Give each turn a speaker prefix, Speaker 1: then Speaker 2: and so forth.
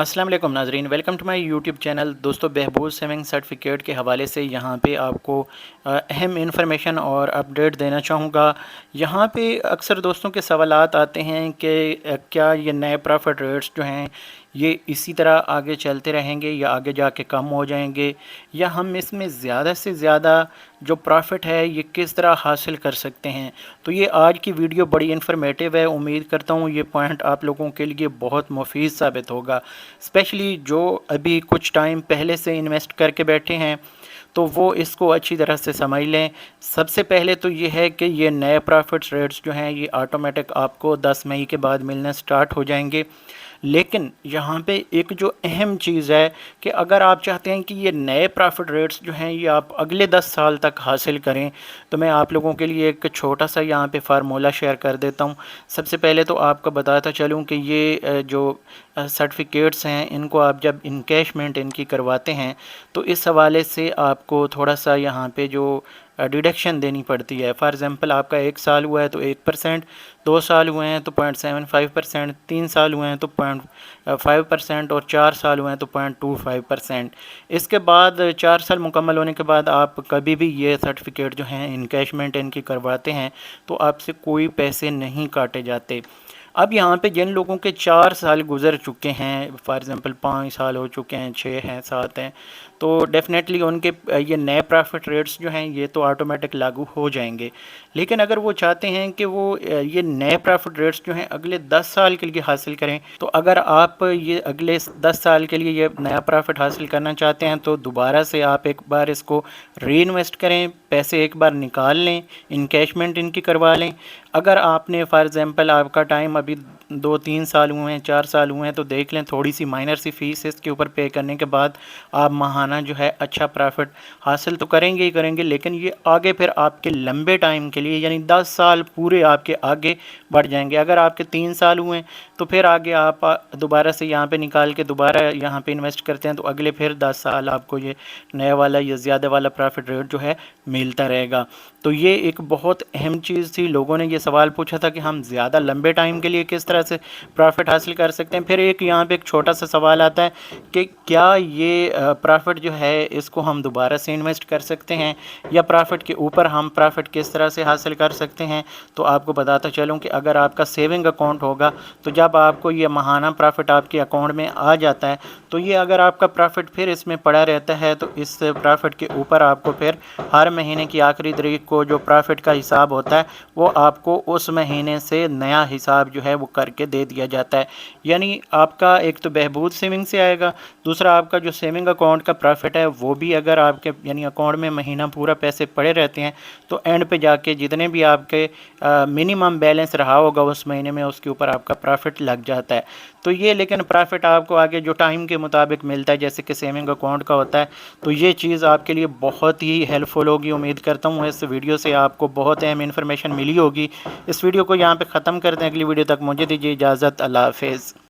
Speaker 1: अस्सलाम वालेकुम नाजरीन, welcome to my YouTube channel. दोस्तों, बहबूद सेविंग सर्टिफिकेट के हवाले से यहाँ पे आपको अहम इन्फॉर्मेशन और अपडेट देना चाहूँगा। यहाँ पे अक्सर दोस्तों के सवालात आते हैं कि क्या ये नए प्रॉफिट रेट्स जो हैं ये इसी तरह आगे चलते रहेंगे या आगे जाके कम हो जाएंगे, या हम इसमें ज़्यादा से ज़्यादा जो प्रॉफिट है ये किस तरह हासिल कर सकते हैं। तो ये आज की वीडियो बड़ी इन्फॉर्मेटिव है। उम्मीद करता हूँ ये पॉइंट आप लोगों के लिए बहुत मुफीद साबित होगा, स्पेशली जो अभी कुछ टाइम पहले से इन्वेस्ट करके बैठे हैं तो वो इसको अच्छी तरह से समझ लें। सबसे पहले तो ये है कि ये नए प्रॉफिट रेट्स जो हैं ये ऑटोमेटिक आपको 10 मई के बाद मिलना स्टार्ट हो जाएंगे। लेकिन यहाँ पे एक जो अहम चीज़ है कि अगर आप चाहते हैं कि ये नए प्रॉफिट रेट्स जो हैं ये आप अगले 10 साल तक हासिल करें, तो मैं आप लोगों के लिए एक छोटा सा यहाँ पे फार्मूला शेयर कर देता हूँ। सबसे पहले तो आपको बताता चलूँ कि ये जो सर्टिफिकेट्स हैं इनको आप जब इनकैशमेंट इनकी करवाते हैं तो इस हवाले से आपको थोड़ा सा यहाँ पे जो डिडक्शन देनी पड़ती है। फॉर एग्ज़ाम्पल, आपका 1 साल हुआ है तो 1%, 2 साल हुए हैं तो 0.75%, 3 साल हुए हैं तो 0.5%, और 4 साल हुए हैं तो 0.25%। इसके बाद 4 साल मुकम्मल होने के बाद आप कभी भी ये सर्टिफिकेट जो हैं इनकैशमेंट इनकी करवाते हैं तो आपसे कोई पैसे नहीं काटे जाते। अब यहाँ पे जिन लोगों के 4 साल गुज़र चुके हैं, फॉर एग्ज़ाम्पल 5 साल हो चुके हैं, 6 हैं, 7 हैं, तो डेफ़िनेटली उनके ये नए प्रॉफिट रेट्स जो हैं ये तो ऑटोमेटिक लागू हो जाएंगे। लेकिन अगर वो चाहते हैं कि वो ये नए प्रॉफिट रेट्स जो हैं अगले 10 साल के लिए हासिल करें, तो अगर आप ये अगले 10 साल के लिए ये नया प्रॉफिट हासिल करना चाहते हैं तो दोबारा से आप एक बार इसको री इन्वेस्ट करें, पैसे एक बार निकाल लें, इनकैशमेंट इनकी करवा लें। अगर आपने फॉर एग्ज़ाम्पल आपका टाइम अभी 2-3 साल हुए हैं, 4 साल हुए हैं, तो देख लें थोड़ी सी माइनर सी फ़ीस इसके ऊपर पे करने के बाद आप माहाना जो है अच्छा प्रॉफिट हासिल तो करेंगे ही करेंगे, लेकिन ये आगे फिर आपके लंबे टाइम के लिए यानी 10 साल पूरे आपके आगे बढ़ जाएंगे। अगर आपके 3 साल हुए हैं तो फिर आगे आप दोबारा से यहाँ पे निकाल के दोबारा यहाँ पे इन्वेस्ट करते हैं तो अगले फिर 10 साल आपको ये नया वाला या ज़्यादा वाला प्रॉफिट रेट जो है मिलता रहेगा। तो ये एक बहुत अहम चीज़ थी। लोगों ने ये सवाल पूछा था कि हम ज़्यादा लंबे टाइम के लिए किस तरह से प्रॉफिट हासिल कर सकते हैं। फिर एक यहाँ पे एक छोटा सा सवाल आता है कि क्या ये प्रॉफिट जो है इसको हम दोबारा से इन्वेस्ट कर सकते हैं, या प्रॉफिट के ऊपर हम प्रॉफिट किस तरह से हासिल कर सकते हैं। तो आपको बताता चलूँ कि अगर आपका सेविंग अकाउंट होगा तो जब आपको ये माहाना प्रॉफिट आपके अकाउंट में आ जाता है तो ये अगर आपका प्रॉफिट फिर इसमें पड़ा रहता है तो इस प्रॉफिट के ऊपर आपको फिर हर महीने की आखिरी तारीख को जो प्रॉफिट का हिसाब होता है वो आपको उस महीने से नया हिसाब जो है वो करके दे दिया जाता है। यानी आपका एक तो बहबूद सेविंग से आएगा, दूसरा आपका जो सेविंग अकाउंट का प्रॉफिट है वो भी अगर आपके यानी अकाउंट में महीना पूरा पैसे पड़े रहते हैं तो एंड पे जाके जितने भी आपके मिनिमम बैलेंस रहा होगा उस महीने में उसके ऊपर आपका प्रॉफिट लग जाता है। तो ये लेकिन प्रॉफिट आपको आगे जो टाइम के मुताबिक मिलता है जैसे कि सेविंग अकाउंट का होता है, तो ये चीज़ आपके लिए बहुत ही हेल्पफुल होगी। उम्मीद करता हूँ इस वीडियो से आपको बहुत अहम इन्फॉर्मेशन मिली होगी। इस वीडियो को यहाँ पे ख़त्म करते हैं, अगली वीडियो तक मुझे दीजिए इजाज़त। अल्लाह हाफ़िज़।